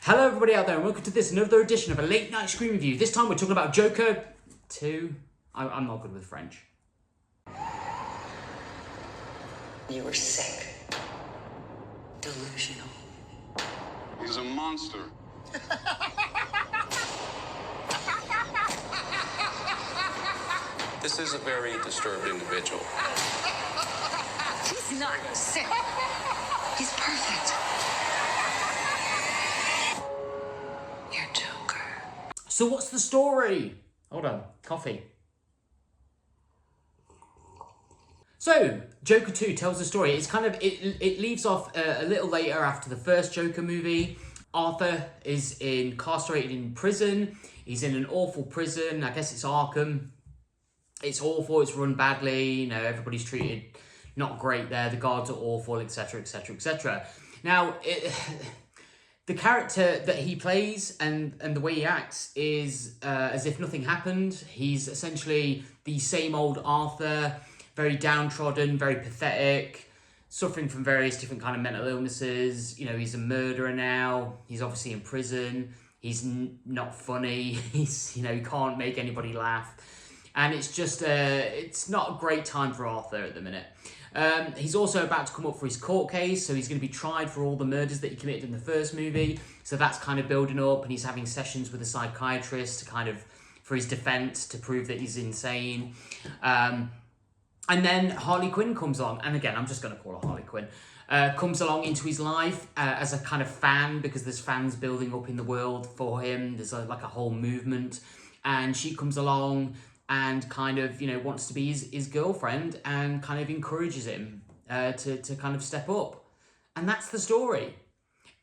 Hello everybody out there and welcome to this another edition of a late night screen review. This time we're talking about Joker 2. I'm not good with French. You were sick. Delusional. He's a monster. This is a very disturbed individual. He's not sick. He's perfect. You're Joker. So what's the story? Hold on, coffee. So, Joker 2 tells the story. It's kind of, it leaves off a little later after the first Joker movie. Arthur is incarcerated in prison. He's in an awful prison. I guess it's Arkham. It's awful, it's run badly, you know, everybody's treated not great there, the guards are awful, etc, etc, etc. Now, the character that he plays and the way he acts is as if nothing happened. He's essentially the same old Arthur, very downtrodden, very pathetic, suffering from various different kind of mental illnesses. You know, he's a murderer now, he's obviously in prison, he's not funny, he's, you know, he can't make anybody laugh. And it's just, it's not a great time for Arthur at the minute. He's also about to come up for his court case, so he's going to be tried for all the murders that he committed in the first movie. So that's kind of building up, and he's having sessions with a psychiatrist to kind of, for his defense, to prove that he's insane. And then Harley Quinn comes on, and again, I'm just going to call her Harley Quinn, comes along into his life as a kind of fan, because there's fans building up in the world for him. There's like a whole movement, and she comes along and kind of, you know, wants to be his girlfriend and kind of encourages him to kind of step up. And that's the story.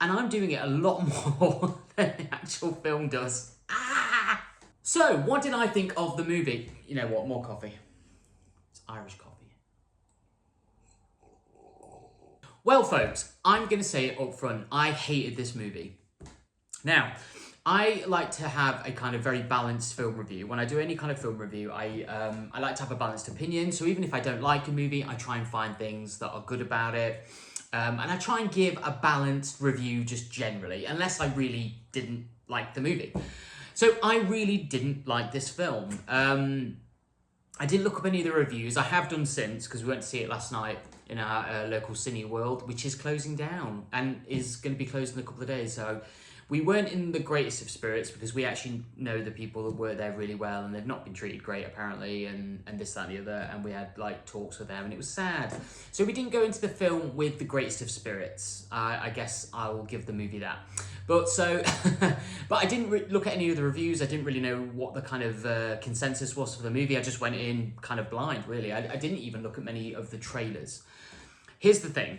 And I'm doing it a lot more than the actual film does. Ah! So, what did I think of the movie? You know what, more coffee. It's Irish coffee. Well, folks, I'm going to say it up front. I hated this movie. Now, I like to have a kind of very balanced film review. When I do any kind of film review, I like to have a balanced opinion. So even if I don't like a movie, I try and find things that are good about it. And I try and give a balanced review just generally, unless I really didn't like the movie. So I really didn't like this film. I didn't look up any of the reviews. I have done since, because we went to see it last night in our local Cineworld, which is closing down and is going to be closed in a couple of days. So we weren't in the greatest of spirits, because we actually know the people that were there really well, and they've not been treated great apparently, and this, that and the other, and we had like talks with them, and it was sad. So we didn't go into the film with the greatest of spirits. I guess I will give the movie that. But so, but I didn't look at any of the reviews. I didn't really know what the kind of consensus was for the movie. I just went in kind of blind, really. I didn't even look at many of the trailers. Here's the thing.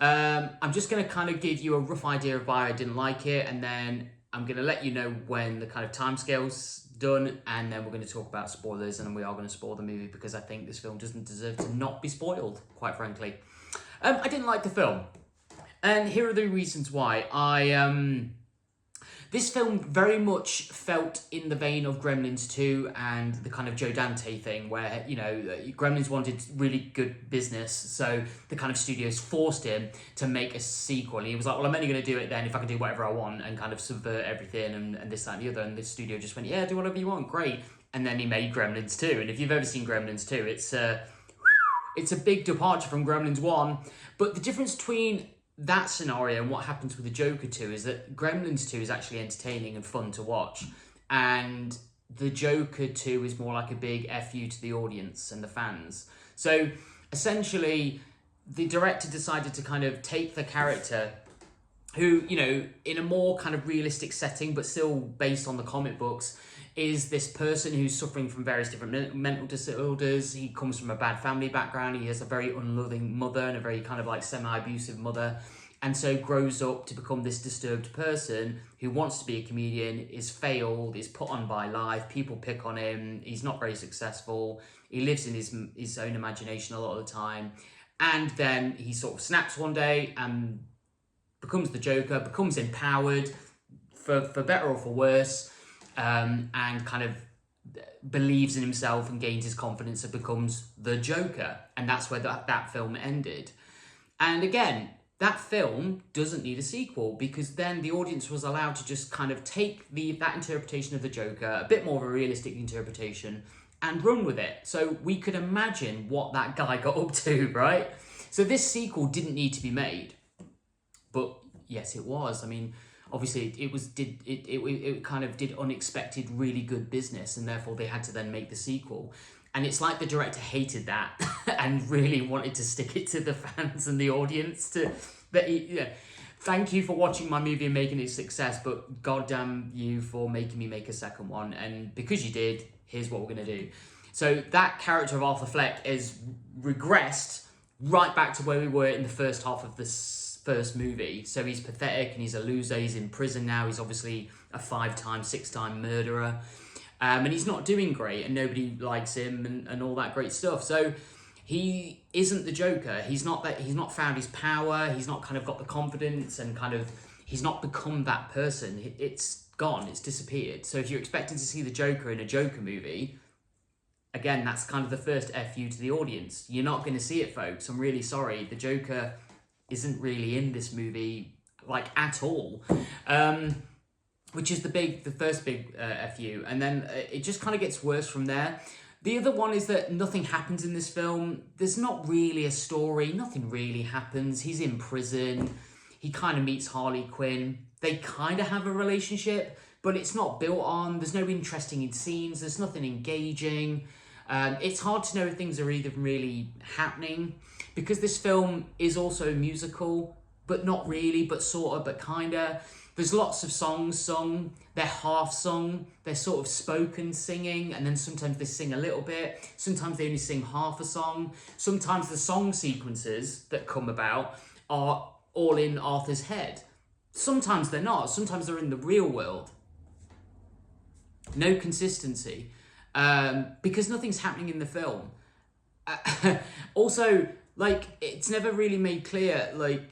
I'm just going to kind of give you a rough idea of why I didn't like it, and then I'm going to let you know when the kind of timescale's done, and then we're going to talk about spoilers, and we are going to spoil the movie, because I think this film doesn't deserve to not be spoiled, quite frankly. I didn't like the film, and here are the reasons why. This film very much felt in the vein of Gremlins 2 and the kind of Joe Dante thing, where, you know, Gremlins wanted really good business, so the kind of studios forced him to make a sequel. And he was like, well, I'm only going to do it then if I can do whatever I want and kind of subvert everything and this, that and the other. And this studio just went, yeah, do whatever you want, great. And then he made Gremlins 2. And if you've ever seen Gremlins 2, it's a big departure from Gremlins 1. But the difference between that scenario and what happens with the Joker 2 is that Gremlins 2 is actually entertaining and fun to watch, and the Joker 2 is more like a big FU to the audience and the fans. So essentially, the director decided to kind of take the character who, you know, in a more kind of realistic setting, but still based on the comic books, is this person who's suffering from various different mental disorders. He comes from a bad family background. He has a very unloving mother and a very kind of like semi-abusive mother. And so grows up to become this disturbed person who wants to be a comedian, is failed, is put on by life. People pick on him. He's not very successful. He lives in his own imagination a lot of the time. And then he sort of snaps one day and becomes the Joker, becomes empowered, for better or for worse, and kind of believes in himself and gains his confidence and becomes the Joker. And that's where that film ended. And again, That film doesn't need a sequel, because then the audience was allowed to just kind of take that interpretation of the Joker, a bit more of a realistic interpretation, and run with it. So we could imagine what that guy got up to, right? So this sequel didn't need to be made. But yes, it was. I mean, obviously it kind of did unexpected, really good business, and therefore they had to then make the sequel. And it's like the director hated that and really wanted to stick it to the fans and the audience thank you for watching my movie and making it a success, but goddamn you for making me make a second one. And because you did, here's what we're going to do. So that character of Arthur Fleck is regressed right back to where we were in the first half of this first movie. So he's pathetic and he's a loser. He's in prison now. He's obviously a 5-time, 6-time murderer. And he's not doing great, and nobody likes him, and all that great stuff. So he isn't the Joker. He's not found his power. He's not kind of got the confidence, and kind of he's not become that person. It's gone. It's disappeared. So if you're expecting to see the Joker in a Joker movie, again, that's kind of the first FU to the audience. You're not going to see it, folks. I'm really sorry. The Joker isn't really in this movie, like, at all. Which is the first big FU, and then it just kind of gets worse from there. The other one is that nothing happens in this film. There's not really a story. Nothing really happens. He's in prison. He kind of meets Harley Quinn. They kind of have a relationship, but it's not built on. There's no interesting scenes. There's nothing engaging. It's hard to know if things are even really happening, because this film is also a musical, but not really, but sort of, but kind of. There's lots of songs sung, they're half sung, they're sort of spoken singing, and then sometimes they sing a little bit, sometimes they only sing half a song, sometimes the song sequences that come about are all in Arthur's head. Sometimes they're not, sometimes they're in the real world. No consistency, because nothing's happening in the film. Also, like, it's never really made clear, like,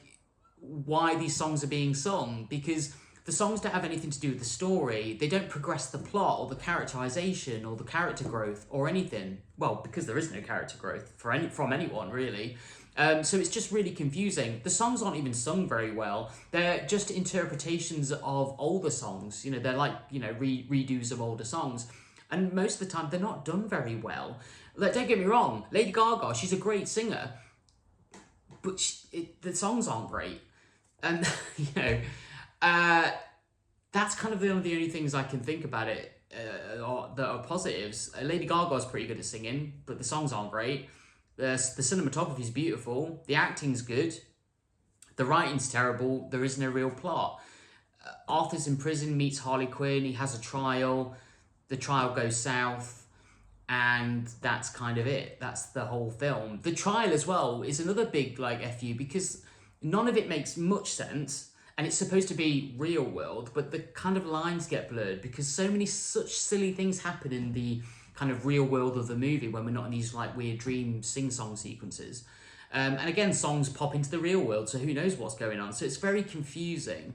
why these songs are being sung, because the songs don't have anything to do with the story. They don't progress the plot or the characterization or the character growth or anything. Well, because there is no character growth from anyone, really. So it's just really confusing. The songs aren't even sung very well. They're just interpretations of older songs. You know, they're like, you know, redos of older songs. And most of the time, they're not done very well. Like, don't get me wrong, Lady Gaga, she's a great singer, but the songs aren't great. And, you know, that's kind of the only things I can think about it that are positives. Lady Gaga's pretty good at singing, but the songs aren't great. The cinematography's beautiful. The acting's good. The writing's terrible. There is no real plot. Arthur's in prison, meets Harley Quinn. He has a trial. The trial goes south. And that's kind of it. That's the whole film. The trial as well is another big, like, FU, because none of it makes much sense, and it's supposed to be real world, but the kind of lines get blurred because such silly things happen in the kind of real world of the movie when we're not in these, like, weird dream sing-song sequences. And again, songs pop into the real world, so who knows what's going on. So it's very confusing.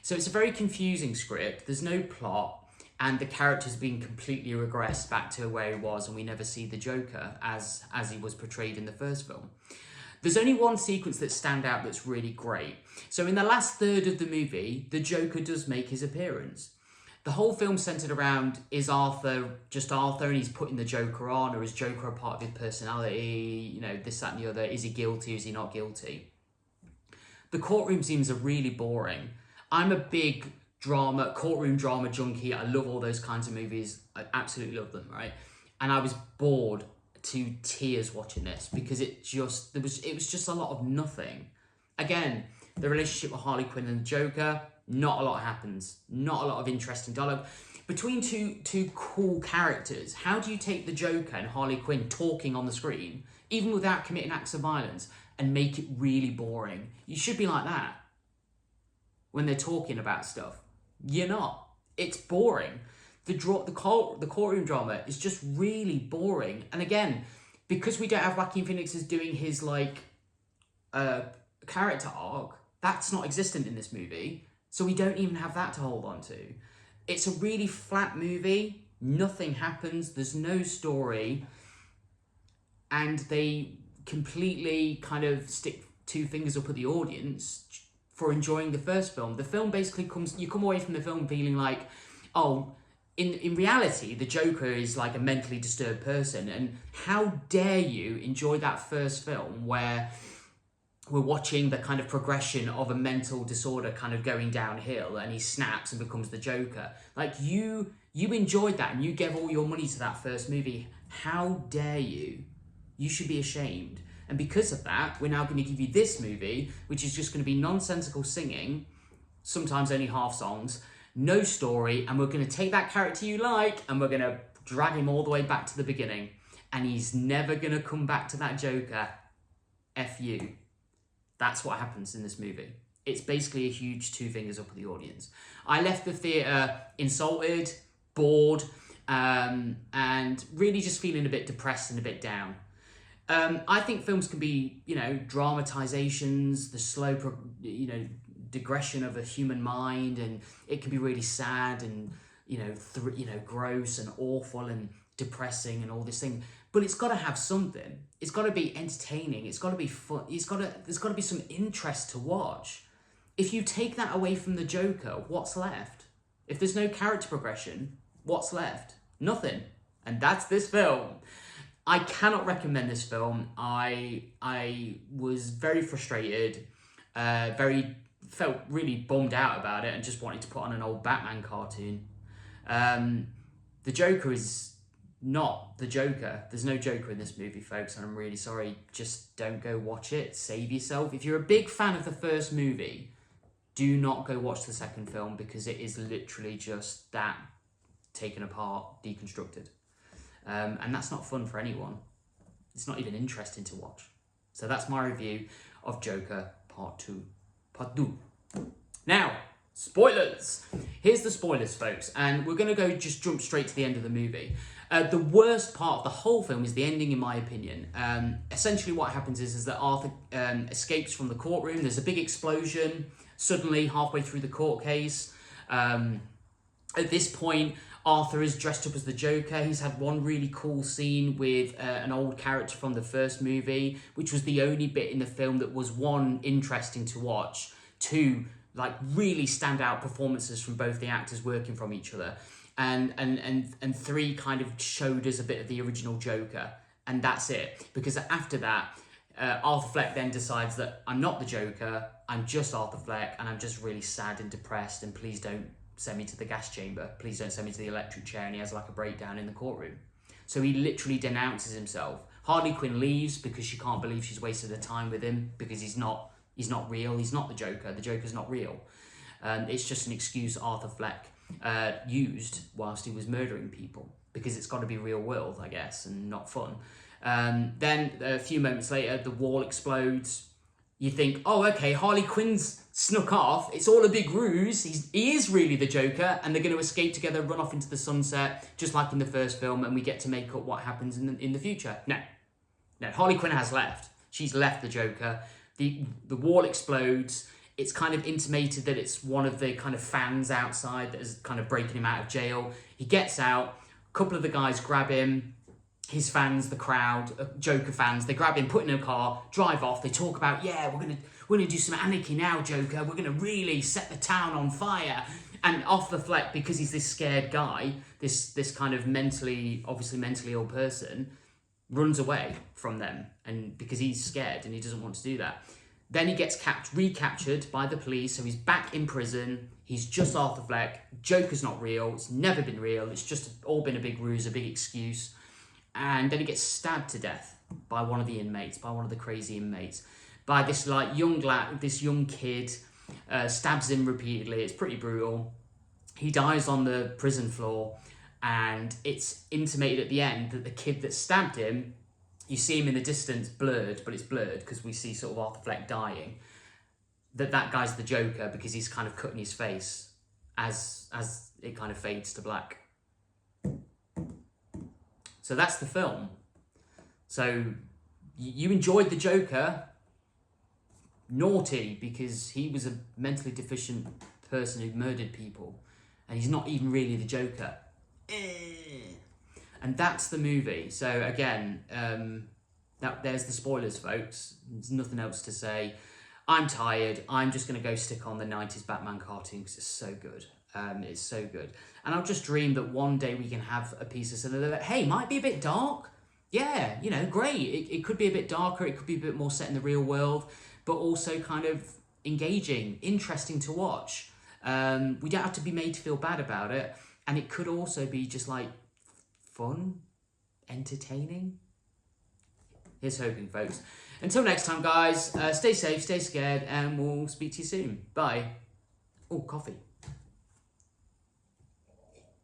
So it's a very confusing script. There's no plot, and the character's being completely regressed back to where he was, and we never see the Joker as he was portrayed in the first film. There's only one sequence that stands out that's really great. So in the last third of the movie, the Joker does make his appearance. The whole film centered around, is Arthur just Arthur and he's putting the Joker on, or is Joker a part of his personality? You know, this, that, and the other. Is he guilty? Is he not guilty? The courtroom scenes are really boring. I'm a big courtroom drama junkie. I love all those kinds of movies. I absolutely love them, right? And I was bored to tears watching this, because it was just a lot of nothing. Again, the relationship with Harley Quinn and the Joker, not a lot happens. Not a lot of interesting dialogue between two cool characters. How do you take the Joker and Harley Quinn talking on the screen, even without committing acts of violence, and make it really boring? You should be like that when they're talking about stuff. You're not. It's boring. The courtroom drama is just really boring. And again, because we don't have Joaquin Phoenix as doing his, like, character arc, that's not existent in this movie. So we don't even have that to hold on to. It's a really flat movie. Nothing happens. There's no story. And they completely kind of stick two fingers up at the audience for enjoying the first film. The film basically you come away from the film feeling like, oh, in reality, the Joker is like a mentally disturbed person, and how dare you enjoy that first film where we're watching the kind of progression of a mental disorder kind of going downhill, and he snaps and becomes the Joker. Like, you enjoyed that, and you gave all your money to that first movie. How dare you? You should be ashamed. And because of that, we're now going to give you this movie, which is just going to be nonsensical singing, sometimes only half songs, no story, and we're going to take that character you like, and we're going to drag him all the way back to the beginning. And he's never going to come back to that Joker. F you. That's what happens in this movie. It's basically a huge two fingers up at the audience. I left the theatre insulted, bored, and really just feeling a bit depressed and a bit down. I think films can be, dramatizations, the slow, digression of a human mind, and it can be really sad and, gross and awful and depressing and all this thing. But it's got to have something. It's got to be entertaining. It's got to be fun. There's got to be some interest to watch. If you take that away from the Joker, what's left? If there's no character progression, what's left? Nothing. And that's this film. I cannot recommend this film. I was very frustrated, felt really bummed out about it, and just wanted to put on an old Batman cartoon. The Joker is not the Joker. There's no Joker in this movie, folks, and I'm really sorry. Just don't go watch it. Save yourself. If you're a big fan of the first movie, do not go watch the second film, because it is literally just that taken apart, deconstructed. And that's not fun for anyone. It's not even interesting to watch. So that's my review of Joker Part 2. Part 2. Now, spoilers. Here's the spoilers, folks. And we're going to just jump straight to the end of the movie. The worst part of the whole film is the ending, in my opinion. Essentially what happens is that Arthur escapes from the courtroom. There's a big explosion suddenly halfway through the court case. At this point, Arthur is dressed up as the Joker. He's had one really cool scene with an old character from the first movie, which was the only bit in the film that was, one, interesting to watch, two, like really standout performances from both the actors working from each other, and three, kind of showed us a bit of the original Joker, and that's it. Because after that, Arthur Fleck then decides that I'm not the Joker, I'm just Arthur Fleck, and I'm just really sad and depressed, and please don't send me to the gas chamber, please don't send me to the electric chair, and he has like a breakdown in the courtroom. So he literally denounces himself. Harley Quinn leaves because she can't believe she's wasted her time with him, because he's not real, he's not the Joker's not real. It's just an excuse Arthur Fleck used whilst he was murdering people, because it's got to be real world, I guess, and not fun. Then a few moments later, the wall explodes. You think, oh, okay, Harley Quinn's snuck off. It's all a big ruse. He is really the Joker, and they're going to escape together, run off into the sunset, just like in the first film, and we get to make up what happens in the future. No, Harley Quinn has left. She's left the Joker. The wall explodes. It's kind of intimated that it's one of the kind of fans outside that is kind of breaking him out of jail. He gets out. A couple of the guys grab him. His fans, the crowd, Joker fans, they grab him, put him in a car, drive off. They talk about, yeah, we're gonna do some anarchy now, Joker. We're gonna really set the town on fire. And Arthur Fleck, because he's this scared guy, this kind of obviously mentally ill person, runs away from them, and because he's scared and he doesn't want to do that. Then he gets recaptured by the police, so he's back in prison. He's just Arthur Fleck. Joker's not real. It's never been real. It's just all been a big ruse, a big excuse. And then he gets stabbed to death by one of the inmates, by one of the crazy inmates, by this like this young kid, stabs him repeatedly. It's pretty brutal. He dies on the prison floor, and it's intimated at the end that the kid that stabbed him, you see him in the distance, blurred, but it's blurred because we see sort of Arthur Fleck dying, that guy's the Joker, because he's kind of cutting his face as it kind of fades to black. So that's the film. So you enjoyed the Joker. Naughty, because he was a mentally deficient person who murdered people, and he's not even really the Joker. And that's the movie. So again, Now, there's the spoilers, folks. There's nothing else to say. I'm tired. I'm just going to go stick on the 90s Batman cartoon because it's so good. It's so good. And I'll just dream that one day we can have a piece of cinema that, hey, might be a bit dark. Yeah, you know, great. It could be a bit darker. It could be a bit more set in the real world, but also kind of engaging, interesting to watch. We don't have to be made to feel bad about it. And it could also be just like fun, entertaining. Here's hoping, folks. Until next time, guys, stay safe, stay scared, and we'll speak to you soon. Bye. Oh, coffee.